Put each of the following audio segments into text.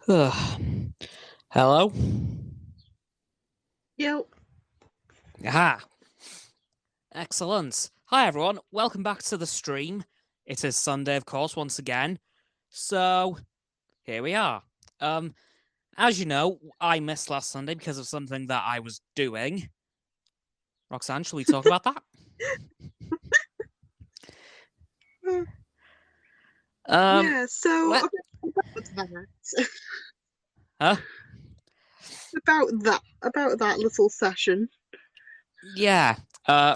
Hello? Yo, Aha. Excellent. Hi, everyone. Welcome back to the stream. It is Sunday, of course, once again. So, here we are. As you know, I missed last Sunday because of something that I was doing. Roxanne, shall we talk about that? Um, yeah, so let, about that, huh? about that little session. Yeah.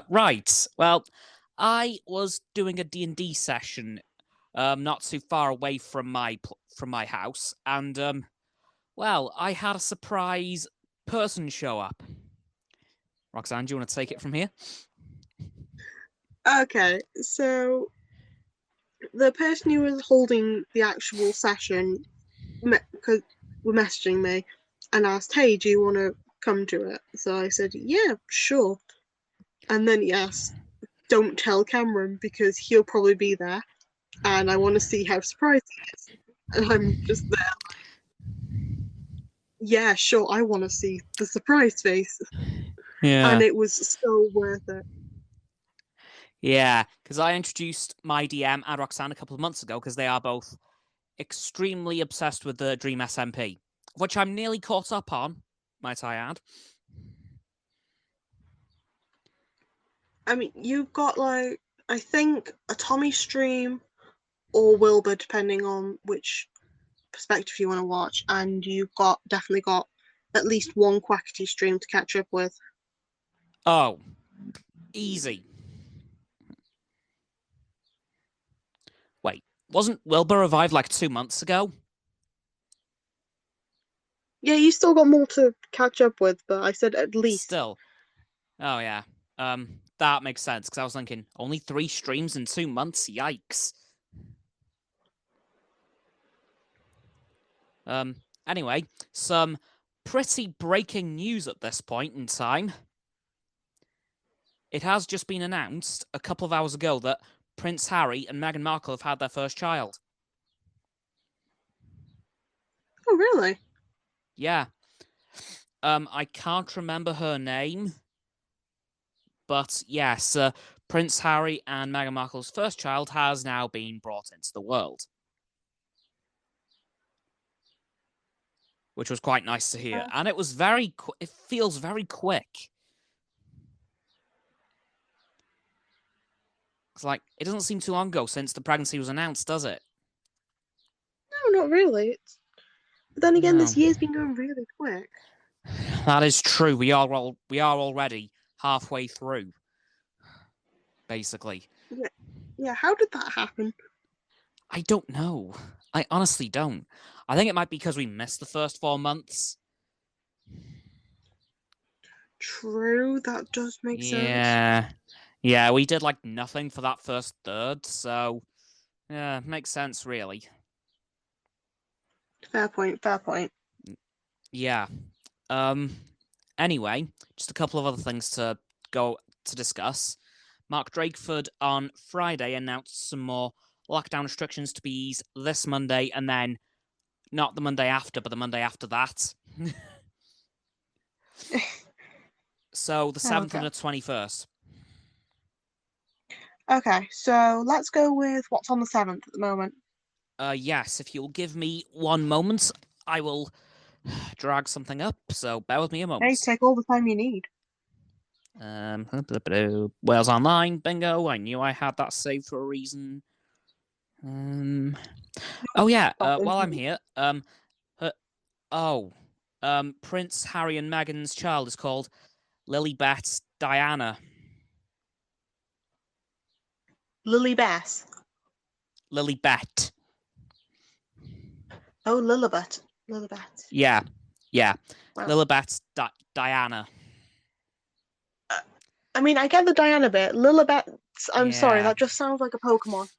Right. Well, I was doing a D&D session, not too far away from my house, and well, I had a surprise person show up. Roxanne, do you want to take it from here? Okay, so the person who was holding the actual session were messaging me and asked, "Hey, do you want to come to it?" So I said, "Yeah, sure." And then he asked, "Don't tell Cameron because he'll probably be there, and I want to see how surprised he is." And I'm just there, yeah, sure, I want to see the surprise face, and Yeah. it was so worth it. Yeah, because I introduced my DM and Roxanne a couple of months ago because they are both extremely obsessed with the Dream SMP, which I'm nearly caught up on, might I add. I mean, you've got like I think a Tommy stream or Wilbur, depending on which perspective you want to watch, and you've got definitely got at least one Quackity stream to catch up with. Oh, easy. Wait, wasn't Wilbur revived like 2 months ago? Yeah, you still got more to catch up with, but I said at least. Still. Oh, yeah. That makes sense because I was thinking only 3 streams in 2 months. Yikes. Anyway, some pretty breaking news at this point in time. It has just been announced a couple of hours ago that Prince Harry and Meghan Markle have had their first child. Oh, really? Yeah. I can't remember her name, but yes, Prince Harry and Meghan Markle's first child has now been brought into the world, which was quite nice to hear. And it was it feels very quick. It's like, it doesn't seem too long ago since the pregnancy was announced, does it? No, not really. But then again, No. this year's been going really quick. That is true. We are already halfway through, basically. Yeah, yeah. How did that happen? I don't know. I honestly don't. I think it might be because we missed the first 4 months. True, that does make sense. Yeah. Yeah, we did like nothing for that first third, so yeah, makes sense really. Fair point. Fair point. Yeah. Um anyway, just a couple of other things to go to discuss. Mark Drakeford on Friday announced some more lockdown restrictions to be eased this Monday and then not the Monday after, but the Monday after that. So the 7th and Okay. the 21st. Okay, so let's go with what's on the 7th at the moment. Yes, if you'll give me one moment, I will drag something up. So bear with me a Hey, moment. take all the time you need. Wales Online, bingo. I knew I had that saved for a reason. Um, oh yeah. While I'm Scotland. here, uh, oh, Prince Harry and Meghan's child is called Lilibet Diana. Lily Bess. Lilibet. Oh, Lilibet. Lilibet. Yeah, yeah. Well, Lilibet Diana. I mean, I get the Diana bit. Lilibet, I'm sorry, Yeah. that just sounds like a Pokemon.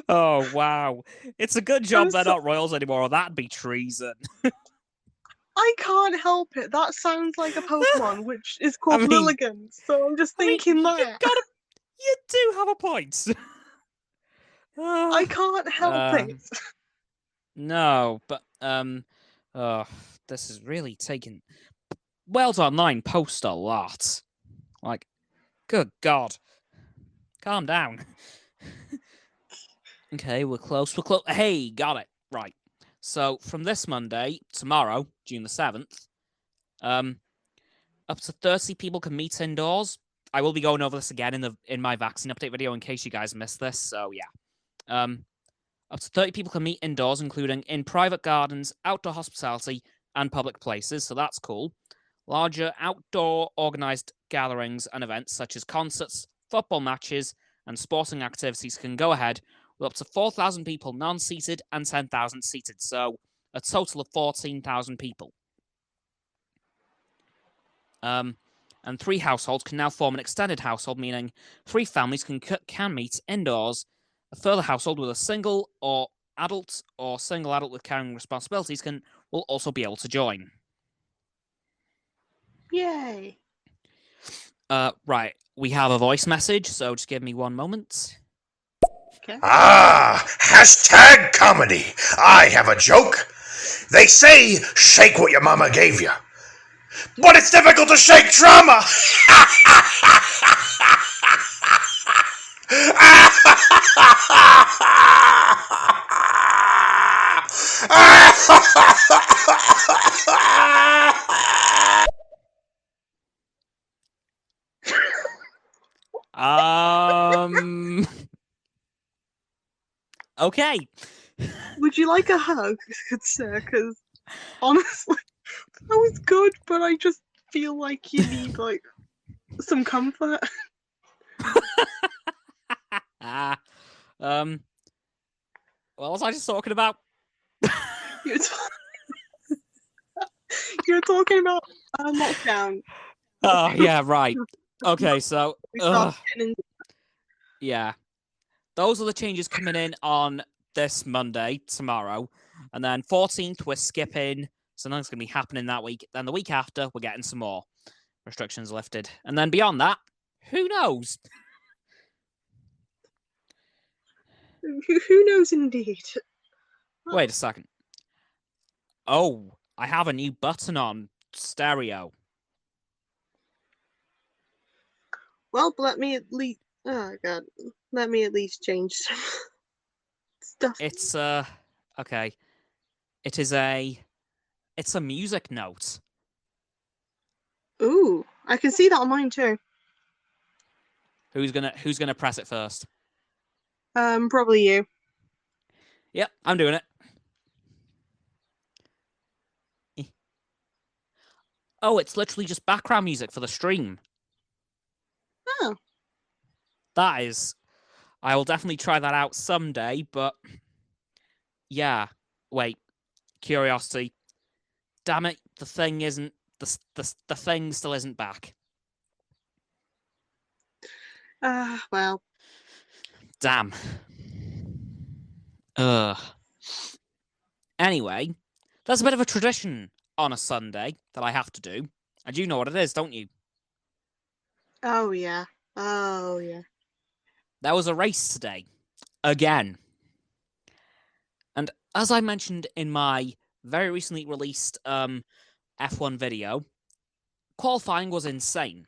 Oh wow. It's a good I'm job they're so, not royals anymore, or that'd be treason. I can't help it. That sounds like a Pokemon, which is I called mean Lilligant. So I'm just I mean thinking that. you do have a point. I can't help it. No, but oh, this is really taking. World Online post a lot. Like, good God, calm down. Okay, we're close. We're close. Hey, got it. Right. So from this Monday, tomorrow, June the 7th, up to 30 people can meet indoors. I will be going over this again in my vaccine update video in case you guys missed this. So yeah. Up to 30 people can meet indoors, including in private gardens, outdoor hospitality, and public places. So that's cool. Larger outdoor organized gatherings and events such as concerts, football matches, and sporting activities can go ahead with up to 4,000 people non-seated and 10,000 seated. So a total of 14,000 people. And 3 households can now form an extended household, meaning 3 families can meet indoors. A further household with a single or adult or single adult with carrying responsibilities will also be able to join. Yay. Right. We have a voice message, so just give me one moment. Okay. Hashtag comedy. I have a joke. They say shake what your mama gave you. But it's difficult to shake trauma. Okay. Would you like a hug, good sir? Because honestly, that was good, but I just feel like you need like some comfort. What was I just talking about? You're talking about lockdown. Oh, yeah, right. Okay, so yeah. Those are the changes coming in on this Monday, tomorrow. And then 14th, we're skipping. So nothing's going to be happening that week. Then the week after, we're getting some more restrictions lifted. And then beyond that, who knows? Who knows indeed? Wait a second. Oh, I have a new button on stereo. Well, let me at least. Oh god, let me at least change some stuff. It's okay. It's a music note. Ooh, I can see that on mine too. Who's gonna press it first? Probably you. Yep, I'm doing it. Oh, it's literally just background music for the stream. Oh. That is... I will definitely try that out someday, but... Yeah. Wait. Curiosity. Damn it, the thing isn't... The thing still isn't back. Well. Damn. Anyway, there's a bit of a tradition on a Sunday that I have to do. And you know what it is, don't you? Oh, yeah. Oh, yeah. There was a race today. Again. And as I mentioned in my very recently released F1 video, qualifying was insane.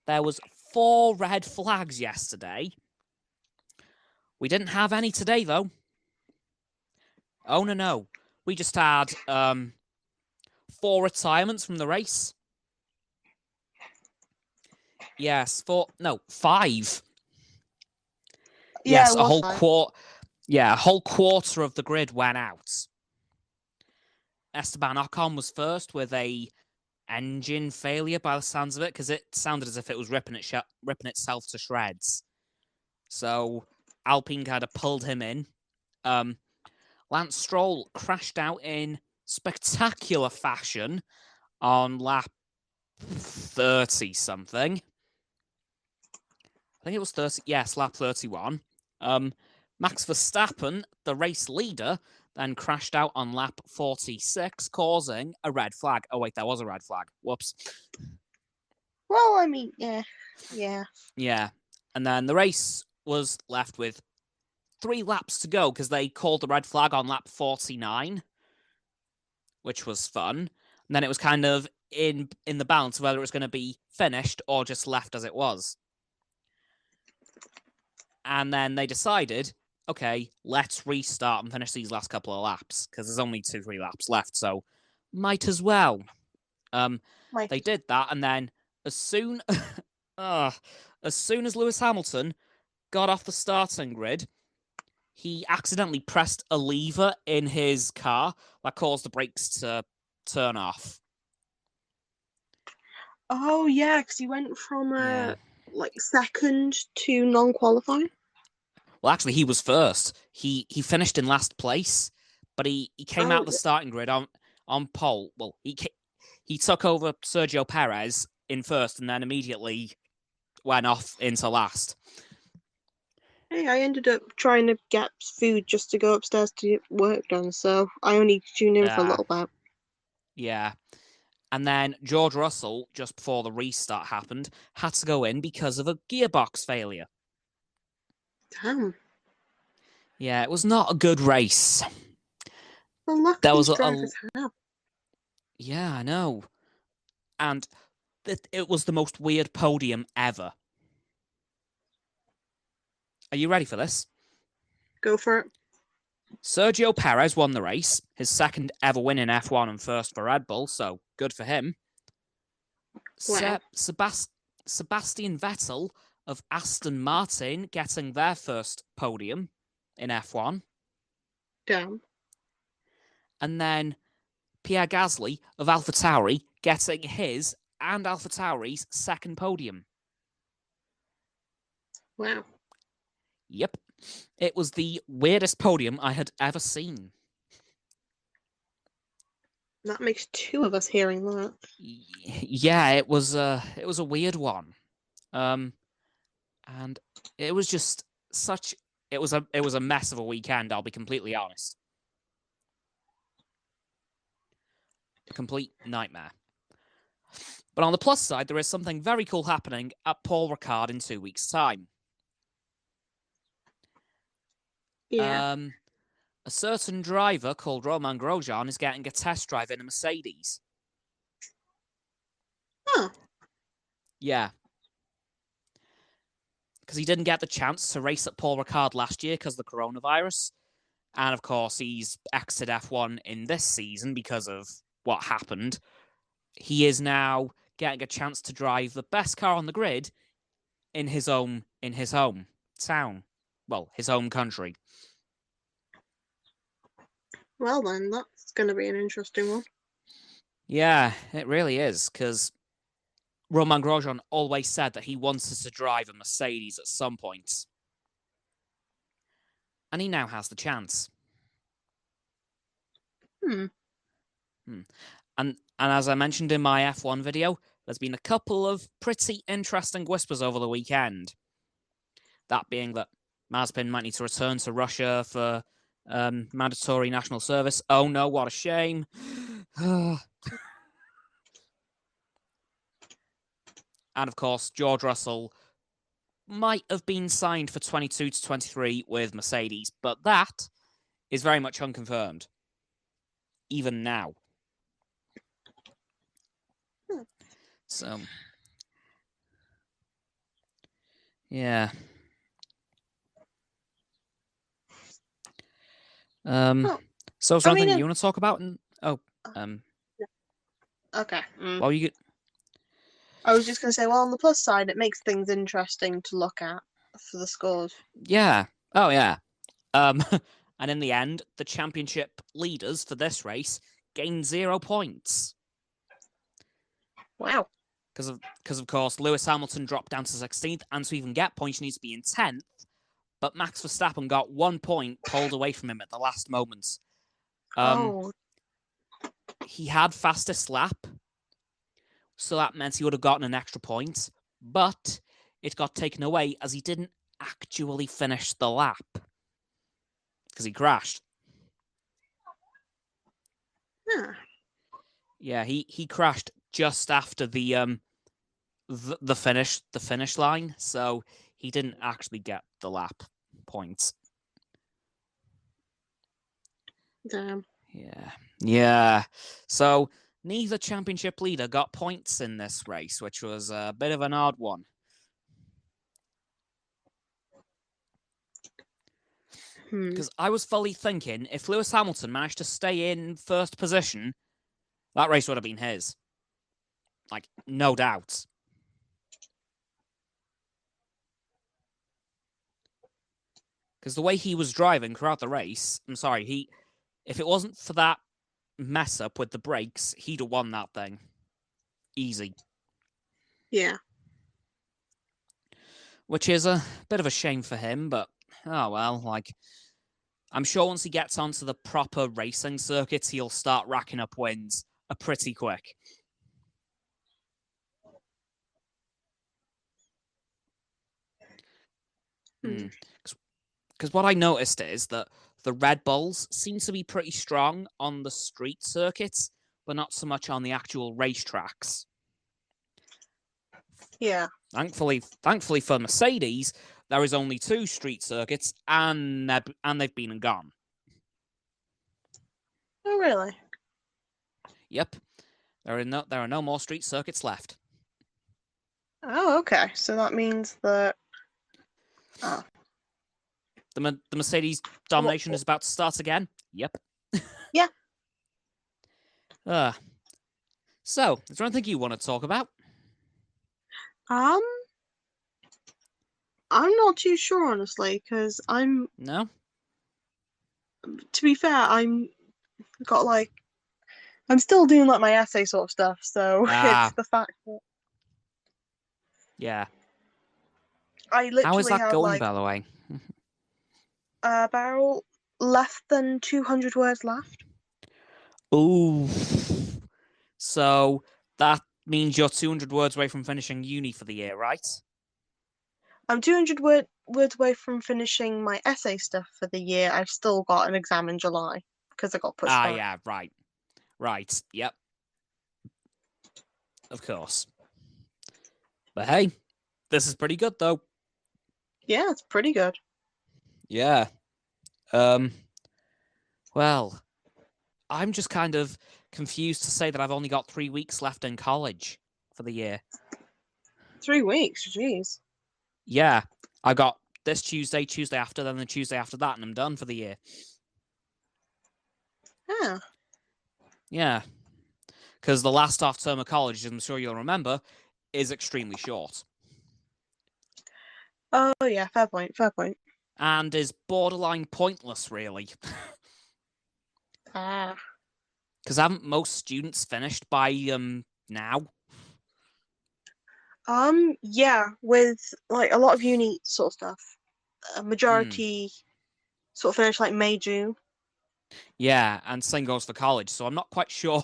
There was 4 red flags yesterday. We didn't have any today, though. Oh, no. We just had 4 retirements from the race. Yes, 5. Yeah, yes, a whole quarter of the grid went out. Esteban Ocon was first with a engine failure by the sounds of it, because it sounded as if it was ripping itself to shreds. So Alpine kind of pulled him in. Lance Stroll crashed out in spectacular fashion on lap 30-something. I think it was 30. Yes, lap 31. Max Verstappen, the race leader, then crashed out on lap 46, causing a red flag. Oh, wait, there was a red flag. Whoops. Well, I mean, yeah. Yeah. And then the race was left with 3 laps to go because they called the red flag on lap 49, which was fun. And then it was kind of in the balance whether it was going to be finished or just left as it was. And then they decided, okay, let's restart and finish these last couple of laps because there's only 2-3 laps left, so might as well. They did that, and then as soon as Lewis Hamilton got off the starting grid, he accidentally pressed a lever in his car that caused the brakes to turn off. Oh yeah, because he went from second to non-qualifying. Well, actually, he was first. He finished in last place, but he came out the starting grid on pole. Well, he took over Sergio Perez in first, and then immediately went off into last. Hey, I ended up trying to get food just to go upstairs to get work done, so I only tuned in for a little bit. Yeah. And then George Russell, just before the restart happened, had to go in because of a gearbox failure. Damn. Yeah, it was not a good race. The luck these drivers have. Yeah, I know. And it was the most weird podium ever. Are you ready for this? Go for it. Sergio Perez won the race, his second ever win in F1 and first for Red Bull, so good for him. Wow. Sebastian Vettel of Aston Martin getting their first podium in F1. Damn. And then Pierre Gasly of AlphaTauri getting his and AlphaTauri's second podium. Wow. Yep. It was the weirdest podium I had ever seen. That makes 2 of us hearing that. Yeah, it was a weird one. And it was just it was a mess of a weekend, I'll be completely honest. A complete nightmare. But on the plus side, there is something very cool happening at Paul Ricard in 2 weeks' time. Yeah. A certain driver called Romain Grosjean is getting a test drive in a Mercedes. Huh. Yeah. Because he didn't get the chance to race at Paul Ricard last year because of the coronavirus. And of course, he's exited F1 in this season because of what happened. He is now getting a chance to drive the best car on the grid in his home town. Well, his home country. Well then, that's going to be an interesting one. Yeah, it really is, because Romain Grosjean always said that he wanted to drive a Mercedes at some point. And he now has the chance. And as I mentioned in my F1 video, there's been a couple of pretty interesting whispers over the weekend. That being that Mazepin might need to return to Russia for mandatory national service. Oh no, what a shame. And of course, George Russell might have been signed for 22 to 23 with Mercedes, but that is very much unconfirmed, even now. So, yeah. So something you want to talk about? Okay. Well, you. I was just going to say, well, on the plus side, it makes things interesting to look at for the scores. Yeah. Oh, yeah. And in the end, the championship leaders for this race gained 0 points. Wow. Because of course, Lewis Hamilton dropped down to 16th, and to even get points, you need to be in 10th. But Max Verstappen got 1 point pulled away from him at the last moment. He had fastest lap, so that meant he would have gotten an extra point, but it got taken away as he didn't actually finish the lap because he crashed. Yeah, he crashed just after the finish line, so he didn't actually get the lap points. Damn. Yeah. So neither championship leader got points in this race, which was a bit of an odd one. Because I was fully thinking, if Lewis Hamilton managed to stay in first position, that race would have been his. Like, no doubt. Because the way he was driving throughout the race, I'm sorry, if it wasn't for that mess up with the brakes, he'd have won that thing. Easy. Yeah. Which is a bit of a shame for him, but oh well, like, I'm sure once he gets onto the proper racing circuits, he'll start racking up wins pretty quick. Because what I noticed is that the Red Bulls seem to be pretty strong on the street circuits, but not so much on the actual racetracks. Yeah. Thankfully for Mercedes, there is only 2 street circuits, and they've been and gone. Oh, really? Yep, there are no more street circuits left. Oh, okay. So that means that. Oh. The Mercedes domination is about to start again. Yep. Yeah. So, is there anything you want to talk about? I'm not too sure, honestly, because No? to be fair, I'm still doing like my essay sort of stuff, so it's the fact that yeah. I literally How is that have going, by the way? about less than 200 words left. Ooh. So that means you're 200 words away from finishing uni for the year, right? I'm 200 words away from finishing my essay stuff for the year. I've still got an exam in July because I got pushed back. Yeah, right, yep. Of course. But hey, this is pretty good, though. Yeah, it's pretty good. Yeah. Well, I'm just kind of confused to say that I've only got 3 weeks left in college for the year. 3 weeks, jeez. Yeah, I got this Tuesday after, then the Tuesday after that, and I'm done for the year. Yeah. Yeah. Because the last half term of college, as I'm sure you'll remember, is extremely short. Oh, yeah, fair point. And is borderline pointless, really. Because haven't most students finished by now? Yeah, with like a lot of uni sort of stuff. A majority sort of finish like May, June. Yeah, and same goes for college. So I'm not quite sure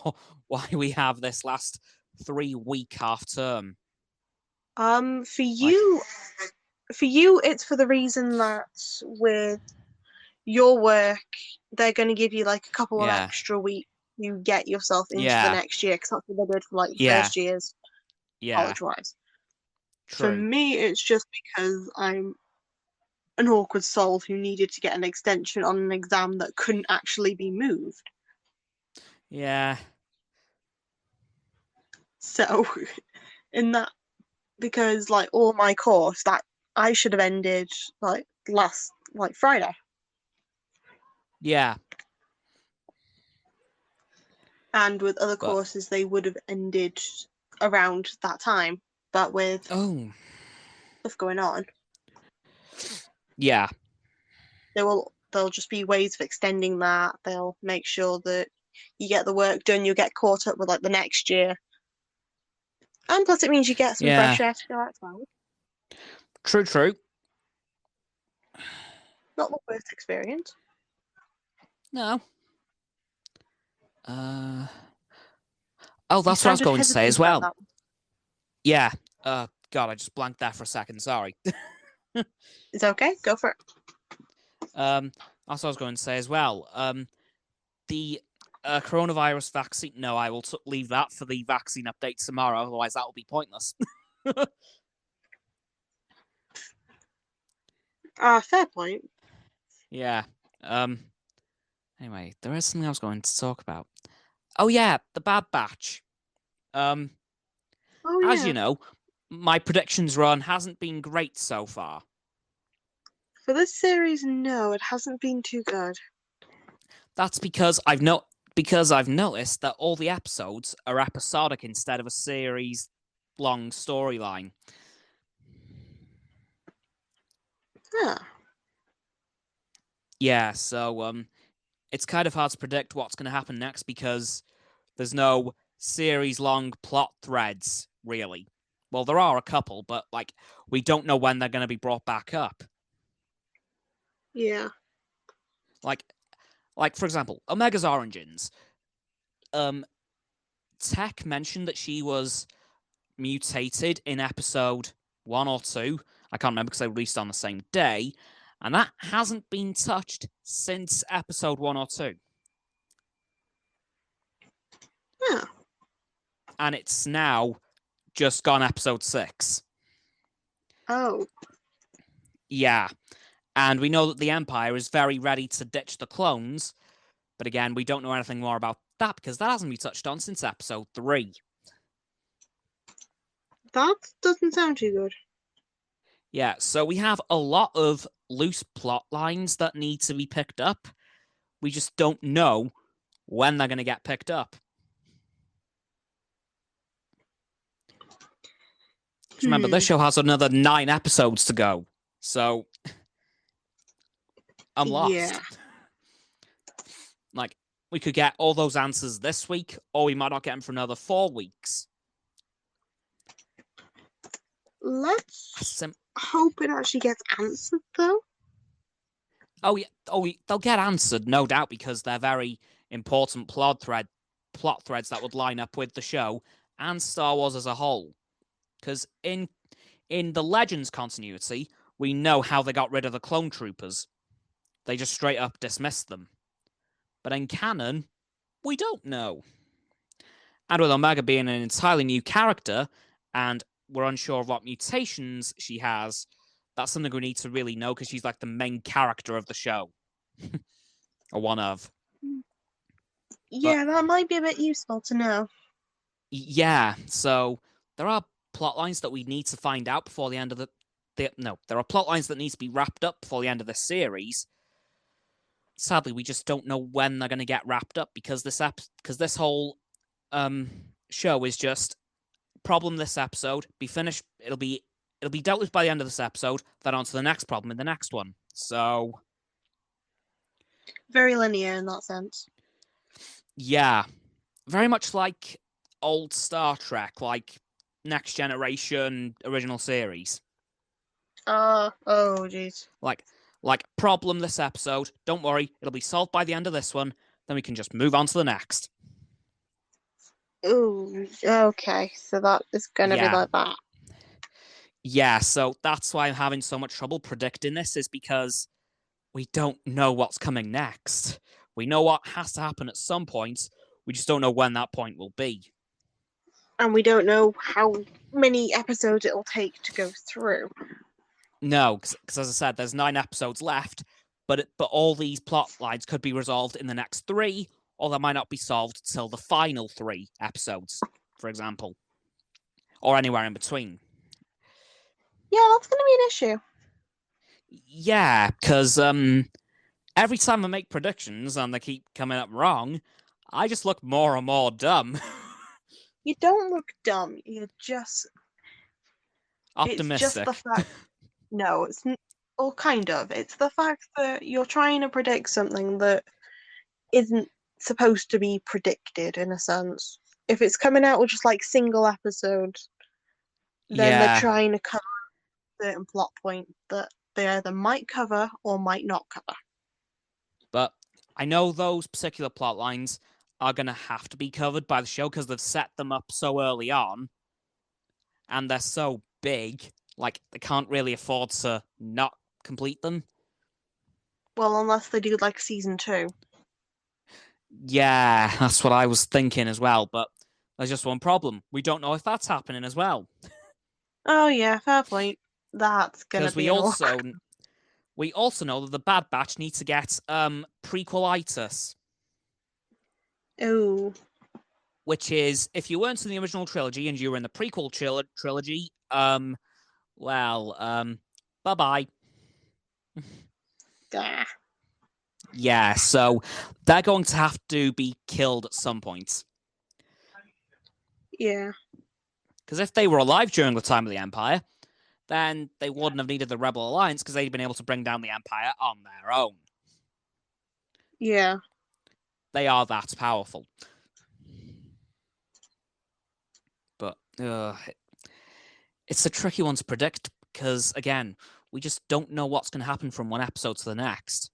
why we have this last 3-week half term. For you, it's for the reason that with your work, they're going to give you like a couple of extra weeks to get yourself into the next year, because that's what they did for like first years, college-wise. True. For me, it's just because I'm an awkward soul who needed to get an extension on an exam that couldn't actually be moved. Yeah. So, in that, because like all my course that I should have ended like last Friday. Yeah. And with other courses, they would have ended around that time. But with stuff going on, yeah, there'll just be ways of extending that. They'll make sure that you get the work done, you get caught up with like the next year. And plus it means you get some fresh air to go outside. True. Not the worst experience. No. Oh, that's what I was going to say as well. Yeah. God, I just blanked there for a second. Sorry. It's okay. Go for it. That's what I was going to say as well. The coronavirus vaccine. No, I will leave that for the vaccine update tomorrow. Otherwise, that will be pointless. Fair point. Yeah. Anyway, there is something I was going to talk about. Oh yeah, the Bad Batch. Oh As yeah. you know, my predictions run hasn't been great so far. For this series, no, it hasn't been too good. That's because I've noticed that all the episodes are episodic instead of a series-long storyline. Huh. Yeah, so it's kind of hard to predict what's going to happen next because there's no series-long plot threads, really. Well, there are a couple, but we don't know when they're going to be brought back up. Yeah. Like for example, Omega's origins. Tech mentioned that she was mutated in episode 1 or 2. I can't remember because they released on the same day. And that hasn't been touched since episode 1 or 2. Yeah. And it's now just gone episode 6. Oh. Yeah. And we know that the Empire is very ready to ditch the clones. But again, we don't know anything more about that because that hasn't been touched on since episode 3. That doesn't sound too good. Yeah, so we have a lot of loose plot lines that need to be picked up. We just don't know when they're going to get picked up. Remember, this show has another 9 episodes to go. So, I'm lost. Yeah. We could get all those answers this week, or we might not get them for another 4 weeks. Let's hope it actually gets answered, though. Oh, yeah. They'll get answered, no doubt, because they're very important plot threads that would line up with the show and Star Wars as a whole. Because in the Legends continuity, we know how they got rid of the clone troopers. They just straight up dismissed them. But in canon, we don't know. And with Omega being an entirely new character, and we're unsure of what mutations she has, that's something we need to really know because she's like the main character of the show. Or one of. Yeah, that might be a bit useful to know. Yeah, so there are plot lines that we need to find out before the end of there are plot lines that need to be wrapped up before the end of this series. Sadly, we just don't know when they're going to get wrapped up because this whole show is just problem this episode, be finished. It'll be dealt with by the end of this episode. Then on to the next problem in the next one. So very linear in that sense. Yeah, very much like old Star Trek, like Next Generation original series. Oh, jeez. Like problem this episode. Don't worry, it'll be solved by the end of this one. Then we can just move on to the next. Ooh, okay. So that is going to be like that. Yeah, so that's why I'm having so much trouble predicting this, is because we don't know what's coming next. We know what has to happen at some point. We just don't know when that point will be. And we don't know how many episodes it'll take to go through. No, because as I said, there's 9 episodes left, but all these plot lines could be resolved in the next 3, or they might not be solved till the final 3 episodes, for example. Or anywhere in between. Yeah, that's going to be an issue. Yeah, because every time I make predictions and they keep coming up wrong, I just look more and more dumb. You don't look dumb. You're just... optimistic. It's just the fact... No, it's... Well, kind of. It's the fact that you're trying to predict something that isn't supposed to be predicted, in a sense. If it's coming out with just, like, single episodes, then they're trying to cover a certain plot point that they either might cover or might not cover. But I know those particular plot lines are going to have to be covered by the show because they've set them up so early on, and they're so big, like, they can't really afford to not complete them. Well, unless they do, like, season 2. Yeah, that's what I was thinking as well, but there's just one problem. We don't know if that's happening as well. Oh, yeah, fair point. That's going to be We also know that the Bad Batch needs to get prequelitis, Oh. which is if you weren't in the original trilogy and you were in the prequel trilogy, bye-bye. Ah. Yeah, so they're going to have to be killed at some point. Yeah. Because if they were alive during the time of the Empire, then they wouldn't have needed the Rebel Alliance because they'd been able to bring down the Empire on their own. Yeah. They are that powerful. But it's a tricky one to predict because, again, we just don't know what's going to happen from one episode to the next.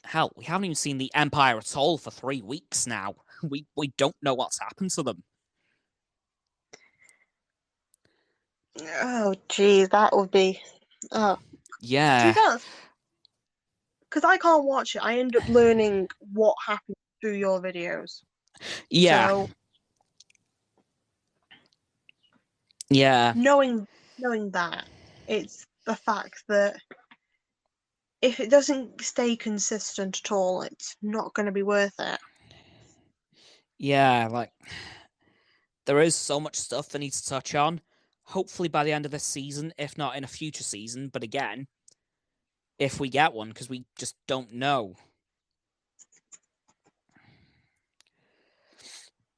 Hell, we haven't even seen the Empire at all for 3 weeks now. We don't know what's happened to them. Oh, geez, that would be. Oh. Yeah. Because I can't watch it, I end up learning what happened through your videos. Yeah. So, yeah. Knowing that, it's the fact that if it doesn't stay consistent at all, it's not going to be worth it. Yeah, like, there is so much stuff they need to touch on. Hopefully by the end of this season, if not in a future season. But again, if we get one, because we just don't know.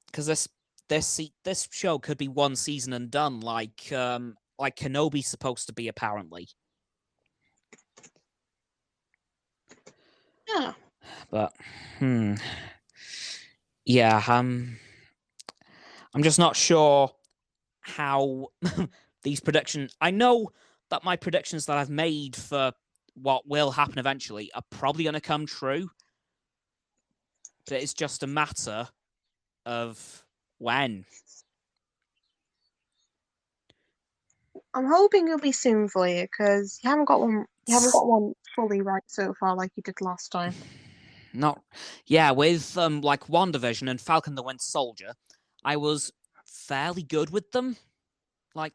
Because this show could be one season and done, like Kenobi's supposed to be, apparently. Yeah. But yeah, I'm just not sure how these predictions. I know that my predictions that I've made for what will happen eventually are probably going to come true, but it's just a matter of when. I'm hoping it'll be soon for you because you haven't got one. You haven't got one fully right so far, like you did last time. With like WandaVision and Falcon the Winter Soldier, I was fairly good with them. Like,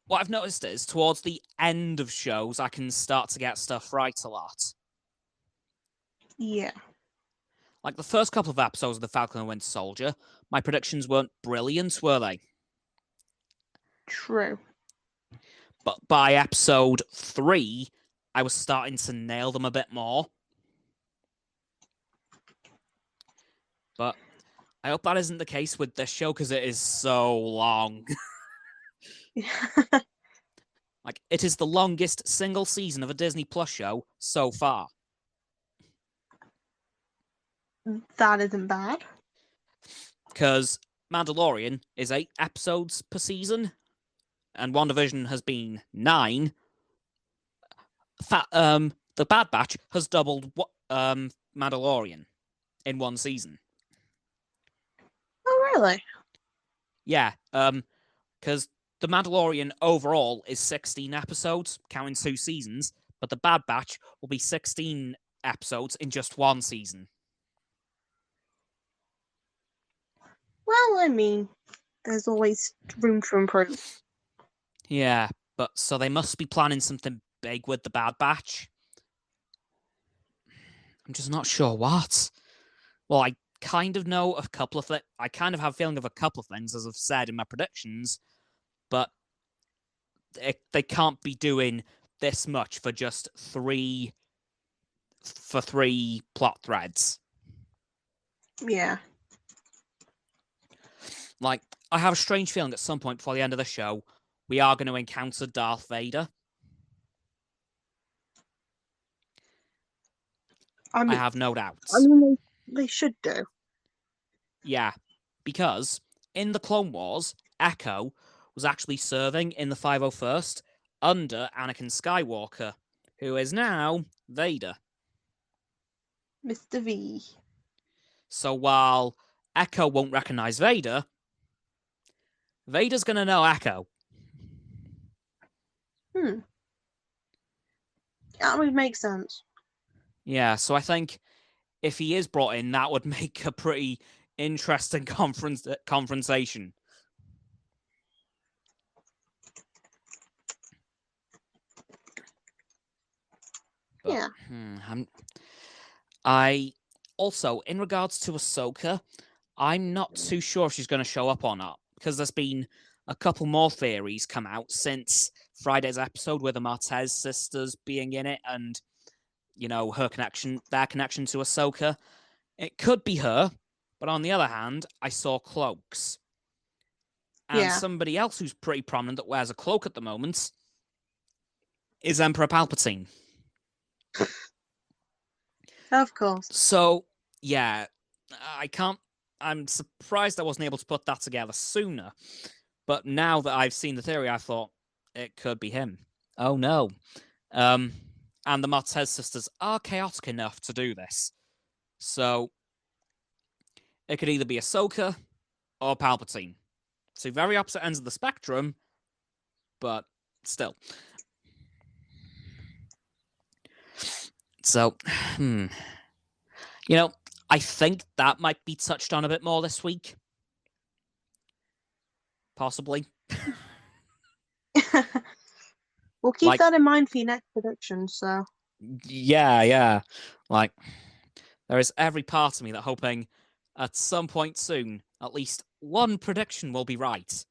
what I've noticed is towards the end of shows, I can start to get stuff right a lot. Yeah. Like the first couple of episodes of the Falcon and Winter Soldier, my predictions weren't brilliant, were they? True. But by episode 3, I was starting to nail them a bit more. But I hope that isn't the case with this show because it is so long. Like, it is the longest single season of a Disney Plus show so far. That isn't bad. Because Mandalorian is 8 episodes per season, and WandaVision has been 9. The Bad Batch has doubled Mandalorian in one season. Oh, really? Yeah, because The Mandalorian overall is 16 episodes, counting 2 seasons, but The Bad Batch will be 16 episodes in just 1 season. Well, I mean, there's always room to improve. Yeah, but so they must be planning something big with The Bad Batch. I'm just not sure what. Well, I kind of know a couple of things. I kind of have a feeling of a couple of things, as I've said in my predictions, but they can't be doing this much for just 3 plot threads. Yeah. Like, I have a strange feeling at some point before the end of the show, we are going to encounter Darth Vader. I have no doubts. I mean, they should do. Yeah, because in the Clone Wars, Echo was actually serving in the 501st under Anakin Skywalker, who is now Vader. Mr. V. So while Echo won't recognize Vader, Vader's going to know Echo. That would make sense. Yeah, so I think if he is brought in, that would make a pretty interesting confrontation. But, Yeah. I also, in regards to Ahsoka, I'm not too sure if she's going to show up or not, because there's been a couple more theories come out since Friday's episode with the Martez sisters being in it, and their connection to Ahsoka. It could be her, but on the other hand, I saw cloaks. And somebody else who's pretty prominent that wears a cloak at the moment is Emperor Palpatine. Of course. So, yeah, I'm surprised I wasn't able to put that together sooner. But now that I've seen the theory, I thought it could be him. Oh, no. And the Martez sisters are chaotic enough to do this. So, it could either be Ahsoka or Palpatine. So, very opposite ends of the spectrum, but still. So, I think that might be touched on a bit more this week. Possibly. We'll keep that in mind for your next prediction, so. Yeah. There is every part of me that hoping at some point soon, at least one prediction will be right.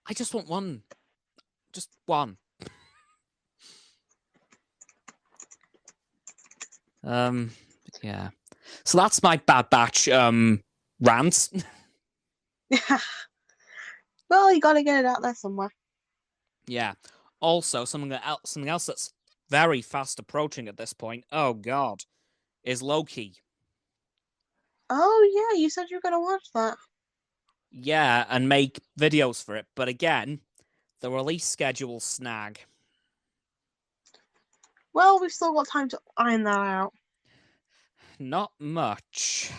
I just want one. Just one. Yeah. So that's my Bad Batch rant. Well, you gotta get it out there somewhere. Yeah. Also, something else that's very fast approaching at this point, oh god, is Loki. Oh yeah, you said you were gonna watch that. Yeah, and make videos for it, but again, the release schedule snag. Well, we've still got time to iron that out. Not much.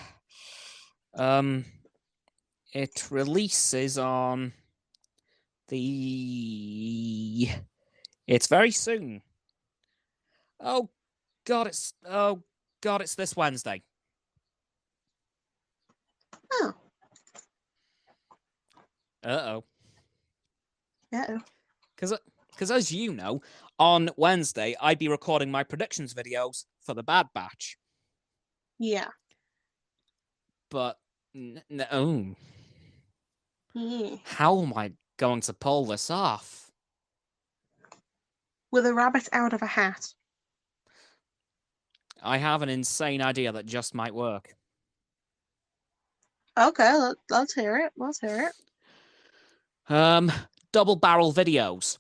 It releases on it's very soon. Oh god, it's this Wednesday. Oh. Uh-oh. Uh-oh. Because as you know, on Wednesday, I'd be recording my predictions videos for the Bad Batch. Yeah. But, no. Yeah. How am I going to pull this off? With a rabbit out of a hat. I have an insane idea that just might work. Okay, let's hear it. Let's hear it. Double barrel videos.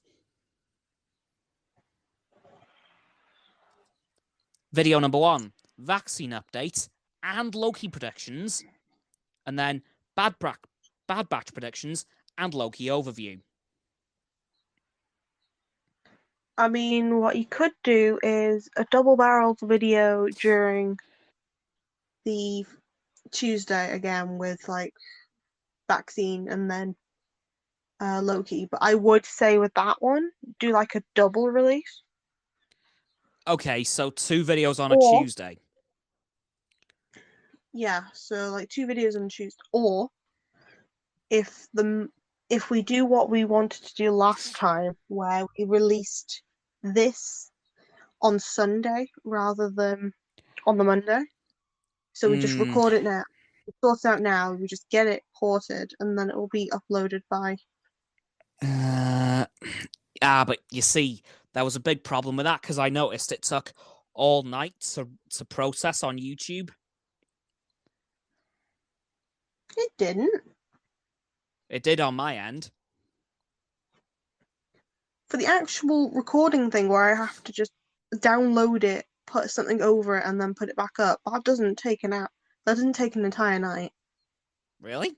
Video number 1, vaccine update and Loki predictions. And then Bad Batch predictions and Loki overview. I mean, what you could do is a double-barreled video during the Tuesday again with like vaccine and then Loki. But I would say with that one, do like a double release. Okay, so 2 videos on a Tuesday. Yeah, so like 2 videos on Tuesday. Or if we do what we wanted to do last time, where we released this on Sunday rather than on the Monday. So we just record it now. We sort it out now, we just get it ported, and then it will be uploaded by... But you see, there was a big problem with that, because I noticed it took all night to process on YouTube. It didn't. It did on my end. For the actual recording thing where I have to just download it, put something over it, and then put it back up, that doesn't take an entire night. Really?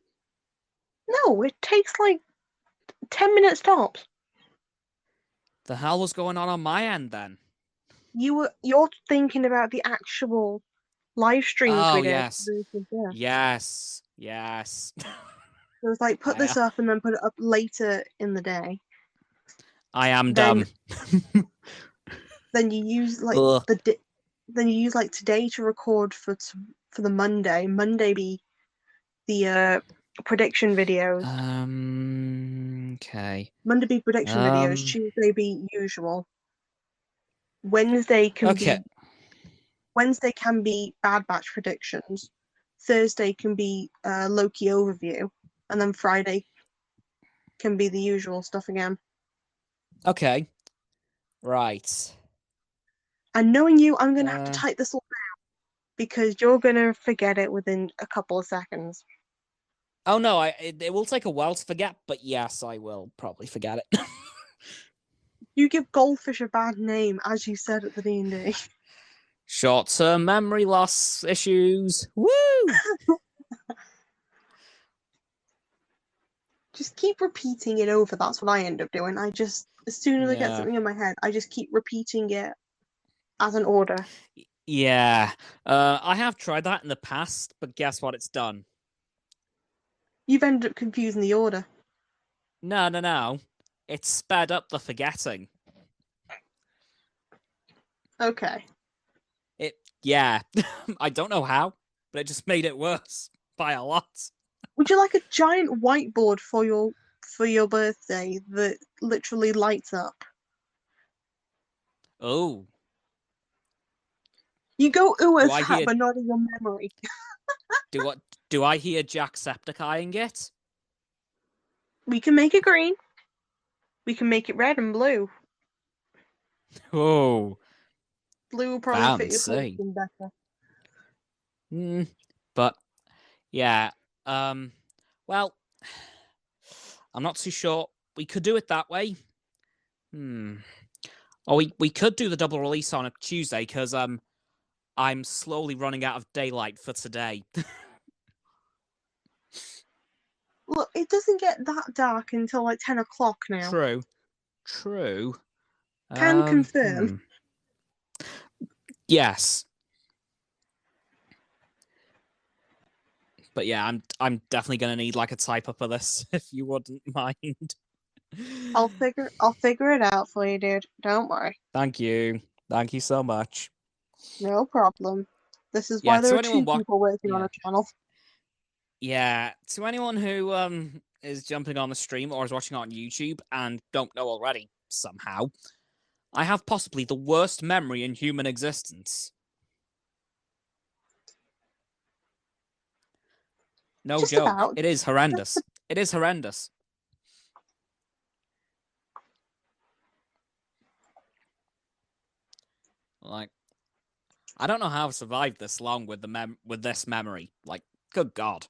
No, it takes like 10 minutes tops. The hell was going on my end then? You're thinking about the actual live streams we did. Yes. Yes. It was like put this up and then put it up later in the day. I am dumb. Then you use like today to record for the Monday. Monday be the prediction videos. Okay. Monday be prediction videos. Tuesday be usual. Wednesday can be Bad Batch predictions. Thursday can be Loki overview, and then Friday can be the usual stuff again. Okay. Right. And knowing you, I'm going to have to type this all down because you're going to forget it within a couple of seconds. Oh no, it will take a while to forget, but yes, I will probably forget it. You give goldfish a bad name, as you said at the D&D. Short-term memory loss issues. Woo! Just keep repeating it over. That's what I end up doing. As soon as I get Yeah. something in my head, I just keep repeating it as an order. Yeah. I have tried that in the past, but guess what? It's done. You've ended up confusing the order. No. It's sped up the forgetting. Okay. Yeah. I don't know how, but it just made it worse by a lot. Would you like a giant whiteboard for your birthday that literally lights up? Oh. You go Do as I that, hear but not in your memory. do I hear Jacksepticeyeing it? We can make it green. We can make it red and blue. Oh. Blue will probably fit your Fancy. costume better. But yeah. Well, I'm not too sure. We could do it that way. Or we could do the double release on a Tuesday because I'm slowly running out of daylight for today. Look, it doesn't get that dark until like 10 o'clock now. True. Can confirm. Yes. But yeah, I'm definitely gonna need like a type up of this if you wouldn't mind. I'll figure it out for you, dude. Don't worry. Thank you so much. No problem. This is why there are two people working on a channel. Yeah, to anyone who is jumping on the stream or is watching on YouTube and don't know already somehow, I have possibly the worst memory in human existence. No Just joke. about. It is horrendous. It is horrendous. Like, I don't know how I've survived this long with this memory. Like, good God.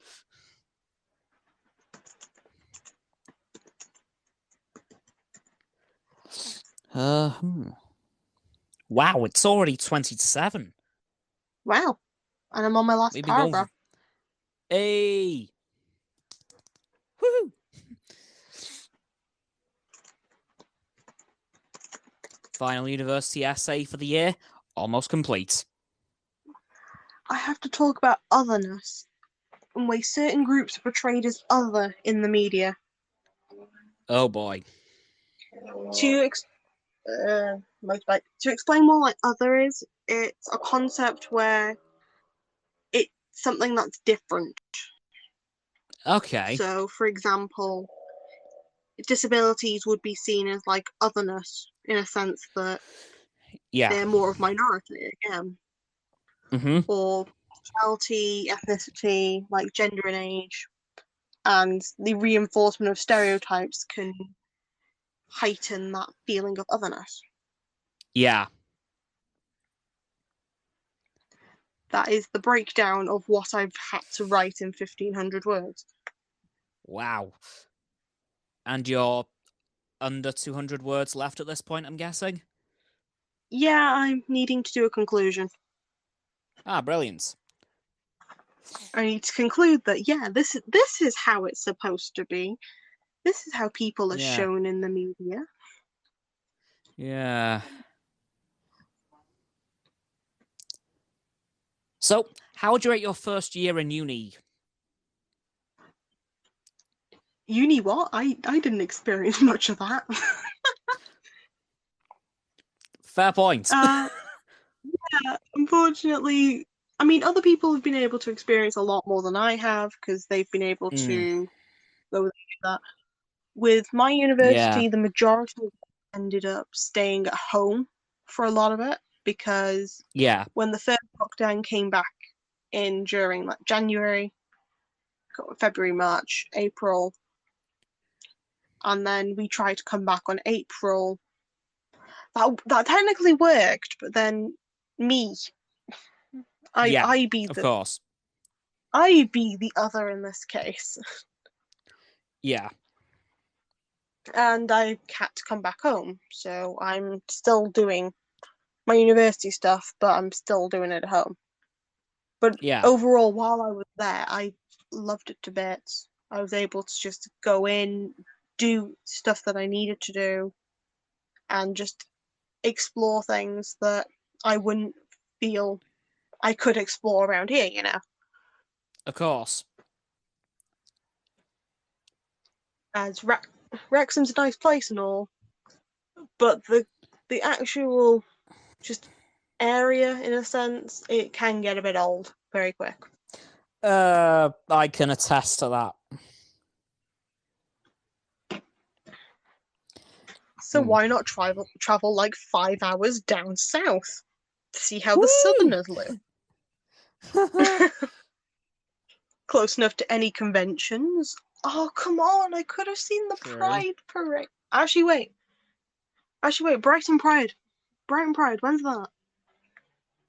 Wow, it's already 27. Wow. And I'm on my last paragraph. Hey! Woohoo! Final university essay for the year, almost complete. I have to talk about otherness and way certain groups are portrayed as other in the media. Oh boy. To explain what like other is, it's a concept where it's something that's different. Okay. So, for example, disabilities would be seen as like otherness in a sense that they're more of minority again. Or sexuality, ethnicity, like gender and age, and the reinforcement of stereotypes can heighten that feeling of otherness. Yeah. That is the breakdown of what I've had to write in 1,500 words. Wow. And you're under 200 words left at this point, I'm guessing? Yeah, I'm needing to do a conclusion. Ah, brilliant. I need to conclude that, yeah, this is how it's supposed to be. This is how people are shown in the media. Yeah. So, how would you rate your first year in uni? Uni what? I didn't experience much of that. Fair point. Yeah, unfortunately, I mean, other people have been able to experience a lot more than I have because they've been able to go through that. with my university, the majority of ended up staying at home for a lot of it, because when the first lockdown came back in during like January, February, March, April, and then we tried to come back on April. That technically worked, but then I be the other in this case. Yeah. And I had to come back home, so I'm still doing my university stuff, but I'm still doing it at home. But overall, while I was there, I loved it to bits. I was able to just go in, do stuff that I needed to do, and just explore things that I wouldn't feel I could explore around here, you know? Of course. As Wrexham's a nice place and all, but the actual just area, in a sense, it can get a bit old very quick. I can attest to that. So why not travel like 5 hours down south to see how the Southerners live? Close enough to any conventions. Oh, come on, I could have seen the Pride Parade. Actually, wait, Brighton Pride, when's that?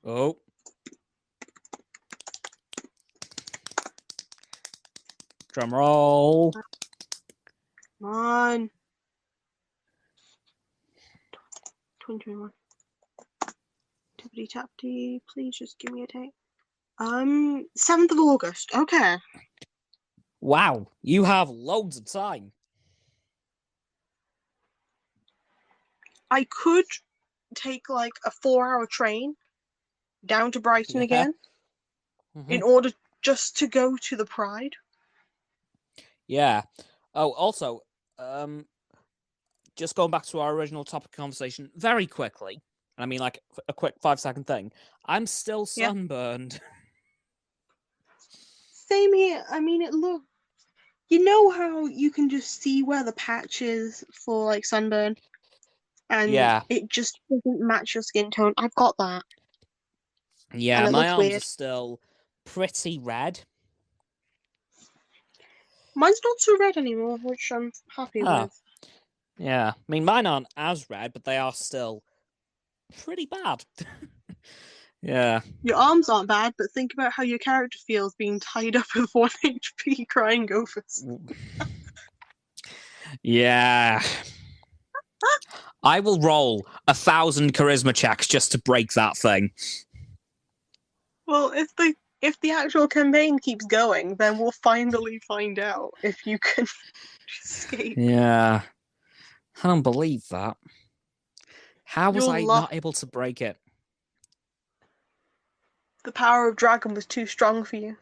Oh. Drum roll. Come on. 2021. Tippity tappity, please just give me a date. 7th of August. Okay. Wow, you have loads of time. I could take like a 4-hour train down to Brighton again in order just to go to the Pride. Yeah. Oh, also, just going back to our original topic of conversation very quickly. I mean, like a quick 5-second thing. I'm still sunburned. Same here. I mean, it looked. You know how you can just see where the patch is for like sunburn, and it just doesn't match your skin tone. I've got that. Yeah, my arms are still pretty red. Mine's not so red anymore, which I'm happy with. Yeah, I mean, mine aren't as red, but they are still pretty bad. Yeah. Your arms aren't bad, but think about how your character feels being tied up with 1 HP crying gophers. Yeah. I will roll 1,000 charisma checks just to break that thing. Well, if the actual campaign keeps going, then we'll finally find out if you can escape. Yeah. I don't believe that. How was I not able to break it? The power of dragon was too strong for you.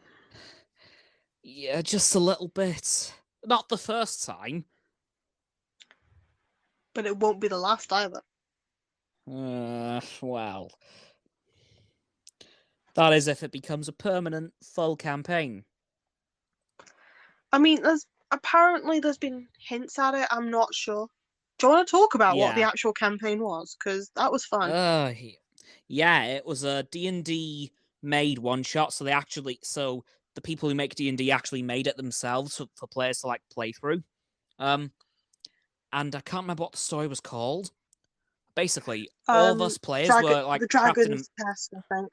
Yeah, just a little bit. Not the first time. But it won't be the last either. Well. That is if it becomes a permanent full campaign. I mean, there's been hints at it. I'm not sure. Do you want to talk about what the actual campaign was? Because that was fun. Yeah, it was a D&D made one-shot, so the people who make D&D actually made it themselves for players to like play through. And I can't remember what the story was called. Basically, all of us players were like the Dragon's Test, I think.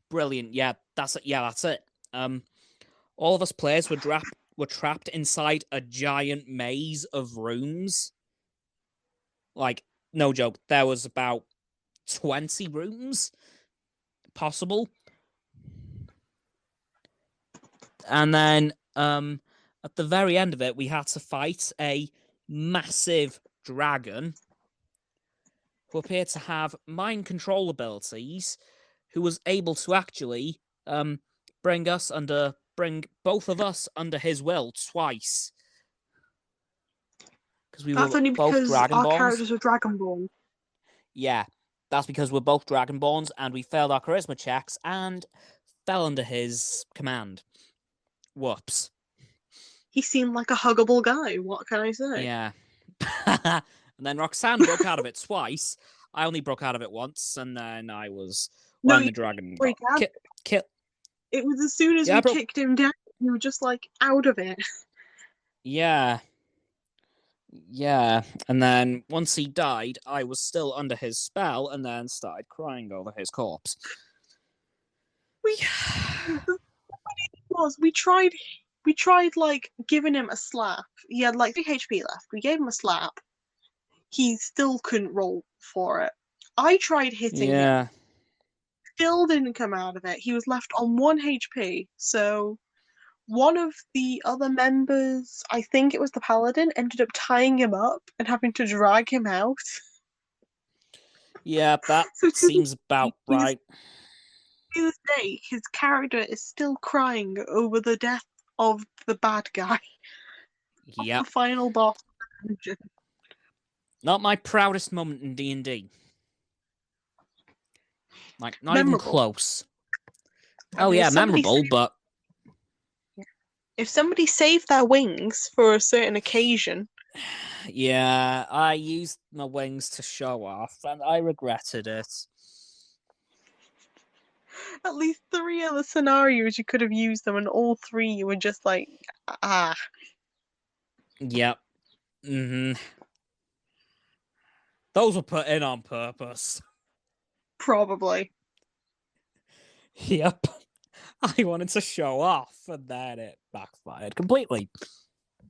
Brilliant. Yeah, that's it. Yeah, that's it. All of us players were trapped inside a giant maze of rooms. Like, no joke, there was about 20 rooms possible. And then at the very end of it, we had to fight a massive dragon who appeared to have mind control abilities, who was able to actually bring both of us under his will twice. That's only because our characters are Dragonborn. Yeah, that's because we're both Dragonborns and we failed our charisma checks and fell under his command. Whoops. he seemed like a huggable guy. What can I say? Yeah. And then Roxanne broke out of it twice. I only broke out of it once, and then I was No, when you the dragon break got out. kill. It was as soon as Yeah, we bro. kicked him down, we were just like out of it. Yeah. Yeah. And then once he died, I was still under his spell, and then started crying over his corpse. We tried like giving him a slap. He had like 3 HP left. We gave him a slap. He still couldn't roll for it. I tried hitting him. Yeah. Still didn't come out of it. He was left on 1 HP. So one of the other members, I think it was the paladin, ended up tying him up and having to drag him out. Yeah, that So seems about right. to this day, his character is still crying over the death of the bad guy. Yep. The final boss dungeon. Not my proudest moment in D&D. Like, not Memorable. even close. I Oh mean, yeah, if somebody memorable, but If somebody saved their wings for a certain occasion, yeah, I used my wings to show off, and I regretted it. at least 3 other scenarios you could have used them, and all 3 you were just like, ah. Yep. Those were put in on purpose. Probably. Yep. I wanted to show off, and then it backfired completely.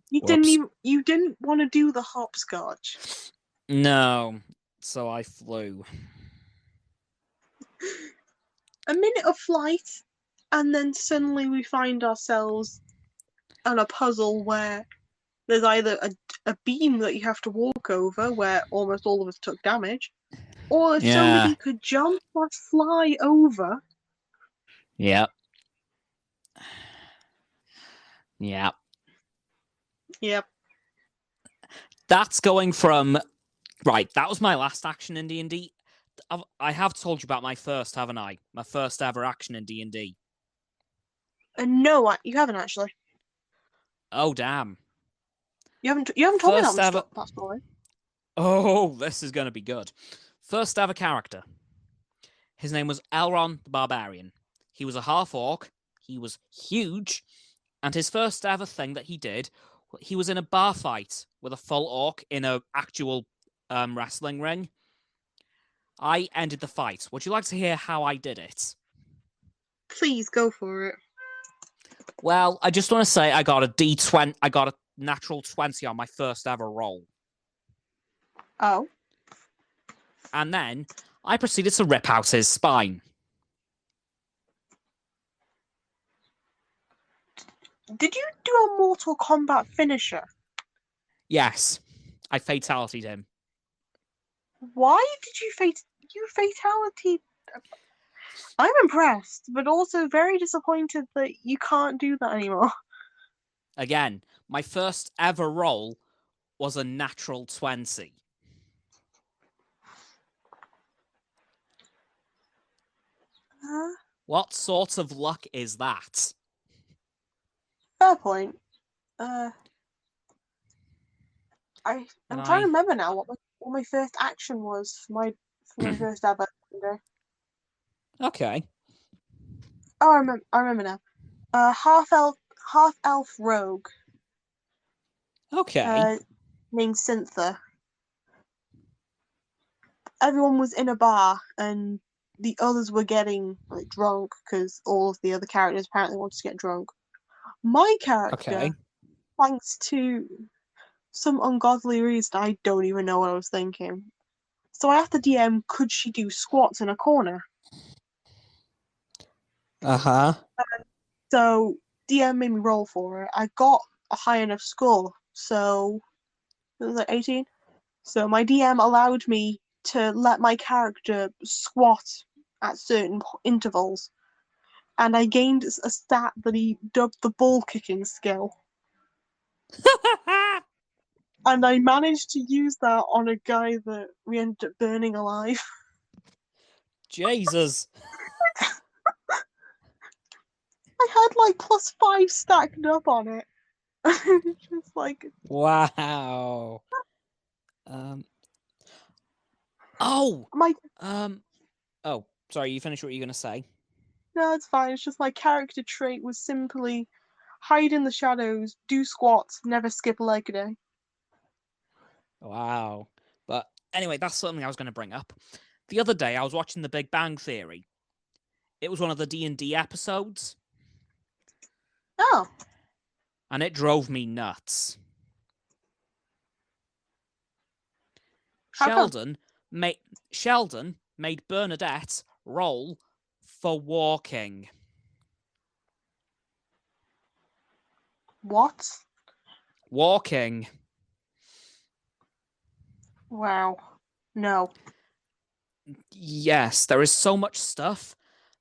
You didn't want to do the hopscotch. No, so I flew. A minute of flight, and then suddenly we find ourselves on a puzzle where there's either a beam that you have to walk over, where almost all of us took damage, or if somebody could jump or fly over. Yep. Yep. Yep. That's going from... Right, that was my last action in D&D. I have told you about my first, haven't I? My first ever action in D&D. No, you haven't actually. Oh, damn. You haven't told me First ever... that story. Oh, this is going to be good. First ever character. His name was Elrond the Barbarian. He was a half-orc. He was huge. And his first ever thing that he did, he was in a bar fight with a full orc in an actual wrestling ring. I ended the fight. Would you like to hear how I did it? Please go for it. Well, I just want to say I got a D20. I got a natural 20 on my first ever roll. Oh. And then I proceeded to rip out his spine. Did you do a Mortal Kombat finisher? Yes. I fatality'd him. Why did you fatality? I'm impressed, but also very disappointed that you can't do that anymore. Again, my first ever roll was a natural 20. What sort of luck is that? Fair point. I'm trying to remember now what my first action was for my first ever day. Okay. Oh, I remember now. Half elf rogue. Okay. Named Cynthia. Everyone was in a bar, and the others were getting like drunk because all of the other characters apparently wanted to get drunk. My character, thanks to some ungodly reason, I don't even know what I was thinking. So I asked the DM, could she do squats in a corner? Uh-huh. So DM made me roll for it. I got a high enough score, so it was like 18. So my DM allowed me to let my character squat at certain intervals, and I gained a stat that he dubbed the ball kicking skill. And I managed to use that on a guy that we ended up burning alive. Jesus. I had like +5 stacked up on it. Just like, Wow. Oh. my Oh, sorry. You finished what you were gonna say. no, it's fine. It's just my character trait was simply hide in the shadows, do squats, never skip a leg a day. Wow. But anyway, that's something I was going to bring up. The other day, I was watching The Big Bang Theory. It was one of the D&D episodes, Oh, and it drove me nuts. How come? Sheldon made Bernadette roll for walking. what? Walking. Wow. No. Yes, there is so much stuff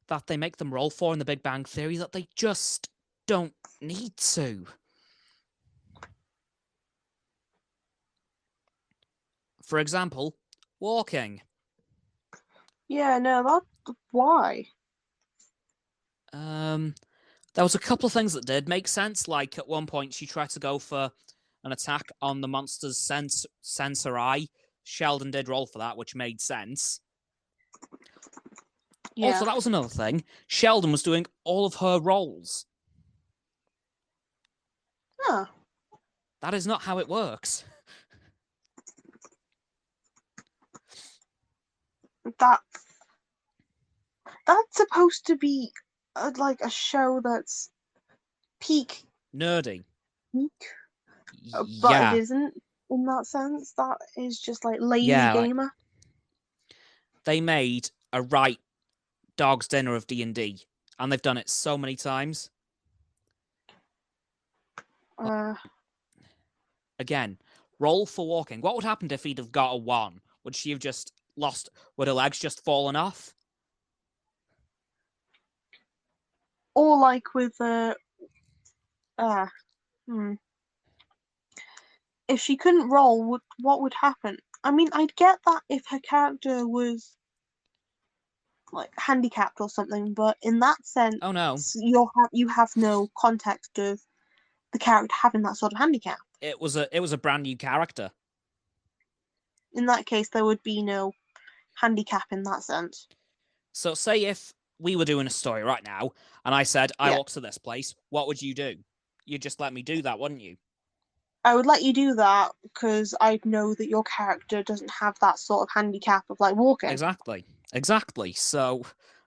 that they make them roll for in The Big Bang Theory that they just don't need to. For example, walking. Yeah, no, that why? There was a couple of things that did make sense. Like at one point, she tried to go for an attack on the monster's sensor eye. Sheldon did roll for that, which made sense. Yeah. Also, that was another thing. Sheldon was doing all of her rolls. Huh. That is not how it works. That's supposed to be like a show that's peak, Nerdy. but Yeah. it isn't in that sense. That is just like lazy Yeah, like, gamer. they made a right dog's dinner of D&D, and they've done it so many times. Again, roll for walking. What would happen if he'd have got a 1? Would she have just lost? Would her legs just fallen off? Or like with if she couldn't roll, what would happen? I mean, I'd get that if her character was like handicapped or something, but in that sense, Oh no, you have no context of the character having that sort of handicap. it was a brand new character. In that case, there would be no handicap in that sense. So say if we were doing a story right now, and I said I Yeah. walk to this place, what would you do? You'd just let me do that, wouldn't you? I would let you do that because I'd know that your character doesn't have that sort of handicap of like walking. Exactly. So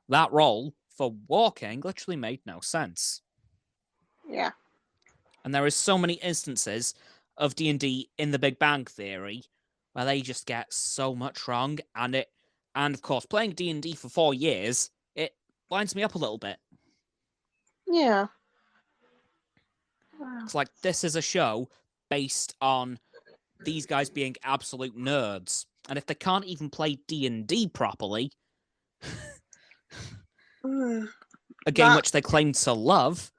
that role for walking literally made no sense. Yeah. And there is so many instances of D&D in the Big Bang Theory where they just get so much wrong, and of course playing D&D for 4 years, it winds me up a little bit. Yeah. It's like this is a show based on these guys being absolute nerds, and if they can't even play D&D properly, a game which they claim to love.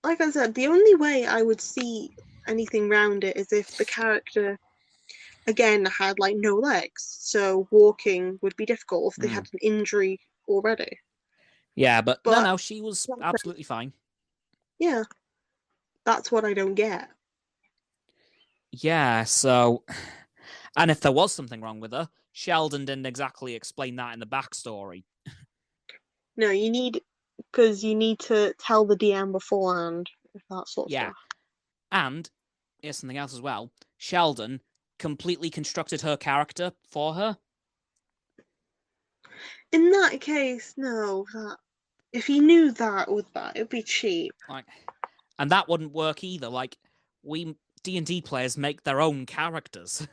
Like I said, the only way I would see anything around it is if the character, again, had like no legs, so walking would be difficult if they had an injury already. Yeah, but no, she was absolutely fine. Yeah, that's what I don't get. Yeah, so, and if there was something wrong with her, Sheldon didn't exactly explain that in the backstory. No, you need to tell the DM beforehand, if that sort of stuff. And here's something else as well. Sheldon completely constructed her character for her. In that case, no. If you knew that with that, it'd be cheap. And that wouldn't work either. Like, we D&D players make their own characters.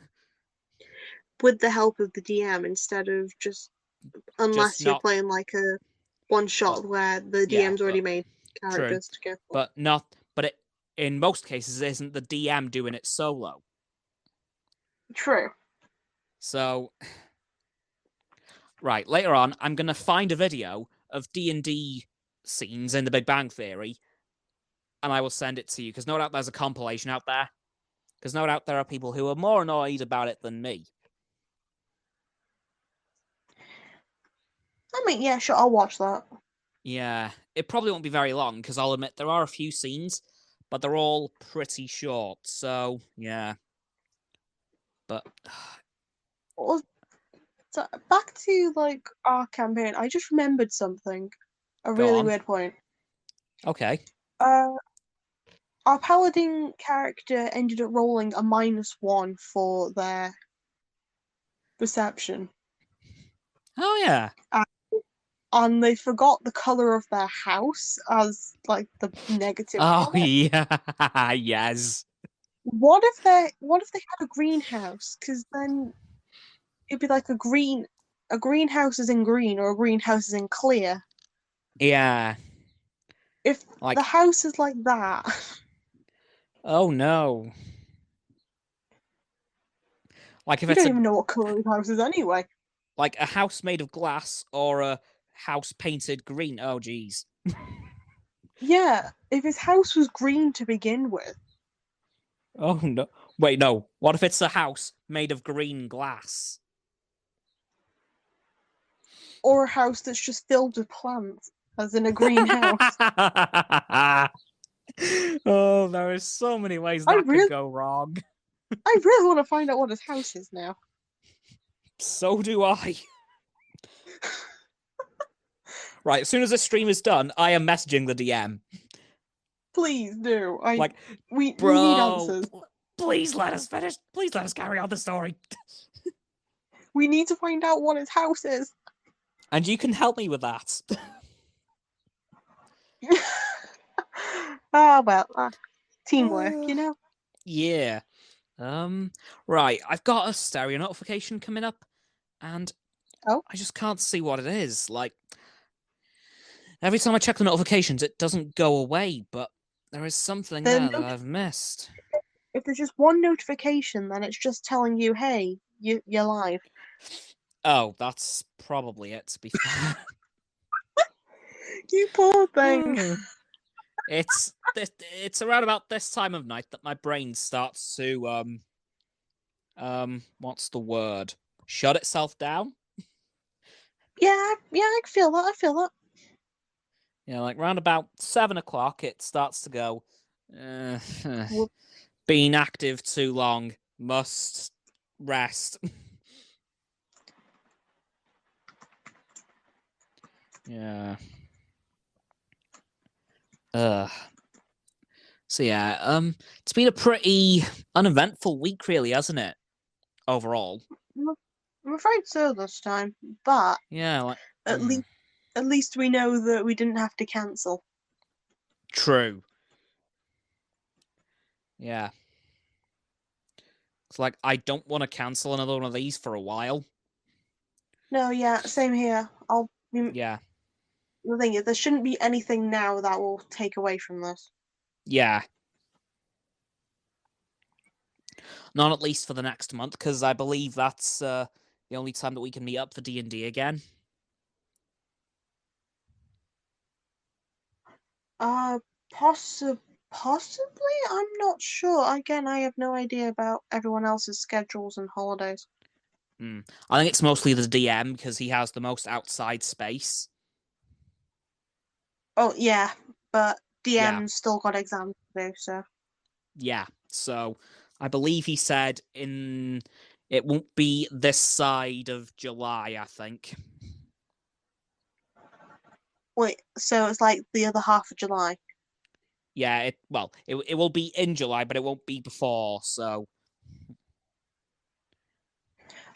With the help of the DM instead of unless you're playing like a one shot where the DM's already made characters to go for. But in most cases, it isn't the DM doing it solo. True. So, right, later on, I'm going to find a video of D&D scenes in The Big Bang Theory, and I will send it to you, because no doubt there's a compilation out there. Because no doubt there are people who are more annoyed about it than me. I mean, yeah, sure, I'll watch that. Yeah, it probably won't be very long because I'll admit there are a few scenes, but they're all pretty short. So yeah, but Well, so back to like our campaign, I just remembered something. A go really on. weird point. Okay. Our paladin character ended up rolling a -1 for their perception. Oh yeah. And they forgot the color of their house as like the negative. Oh yeah. Yes. What if they had a greenhouse? Because then it'd be like a greenhouse is in green or a greenhouse is in clear. Yeah. If Like, the house is like that, oh no. Like if we it's don't even know what color the house is anyway. like a house made of glass or a house painted green. Oh geez. Yeah, if his house was green to begin with, Oh no. Wait, no. What if it's a house made of green glass? or a house that's just filled with plants, as in a greenhouse. Oh, there are so many ways I that could go wrong. really want to find out what his house is now. So do I. Right, as soon as the stream is done, I am messaging the DM. Please do. Like, we need bro, answers. please let us finish. Please let us carry on the story. We need to find out what his house is. And you can help me with that. Well, teamwork, you know? Yeah. Right, I've got a stereo notification coming up, and Oh? I just can't see what it is. Like, every time I check the notifications, it doesn't go away, but there is something there that I've missed. If there's just one notification, then it's just telling you, hey, you're live. Oh, that's probably it, to be fair. You poor thing. It's around about this time of night that my brain starts to what's the word? Shut itself down? Yeah, I can feel that. I feel that. Yeah, like round about 7 o'clock, it starts to go. Been active too long. Must rest. Yeah. So yeah, it's been a pretty uneventful week, really, hasn't it? Overall. I'm afraid so this time, but Yeah, like at least we know that we didn't have to cancel. true. Yeah. It's like I don't want to cancel another one of these for a while. No, yeah, same here. Yeah. The thing is, there shouldn't be anything now that will take away from this. Yeah. Not at least for the next month, because I believe that's the only time that we can meet up for D&D again. Possibly. I'm not sure. Again, I have no idea about everyone else's schedules and holidays. I think it's mostly the DM because he has the most outside space. Oh yeah, but DM's still got exams to do, so. Yeah, so I believe he said it won't be this side of July, I think. Wait, so it's like the other half of July? Yeah, it will be in July, but it won't be before, so.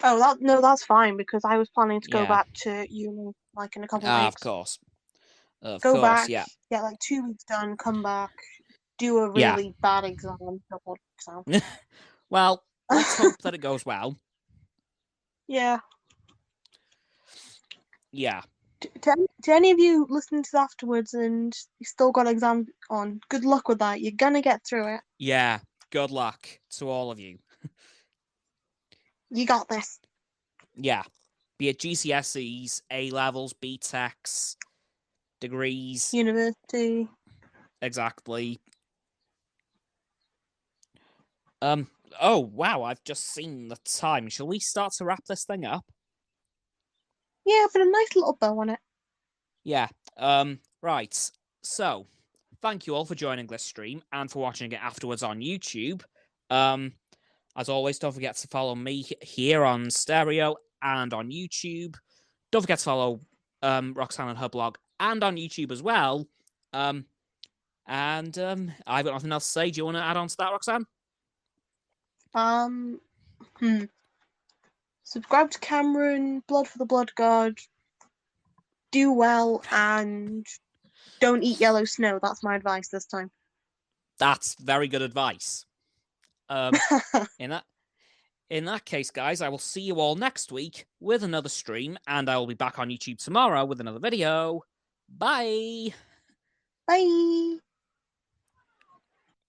Oh, that's fine, because I was planning to go back to uni, like, in a couple of weeks. Of course. Go back, yeah. get like 2 weeks done, come back, do a really bad exam. Well, let's hope that it goes well. Yeah. Yeah. To any of you listening to this afterwards and you still got exam on, good luck with that. You're gonna get through it. Yeah. Good luck to all of you. You got this. Yeah. Be it GCSEs, A levels, BTECs, degrees. University. Exactly. Oh wow, I've just seen the time. Shall we start to wrap this thing up? Yeah, put a nice little bow on it. Yeah. Right. So, thank you all for joining this stream and for watching it afterwards on YouTube. As always, don't forget to follow me here on Stereo and on YouTube. Don't forget to follow Roxanne and her blog and on YouTube as well. I've got nothing else to say. Do you want to add on to that, Roxanne? Subscribe to Cameron, Blood for the Blood God. Do well and don't eat yellow snow. That's my advice this time. That's very good advice. In that case, guys, I will see you all next week with another stream, and I will be back on YouTube tomorrow with another video. Bye. Bye.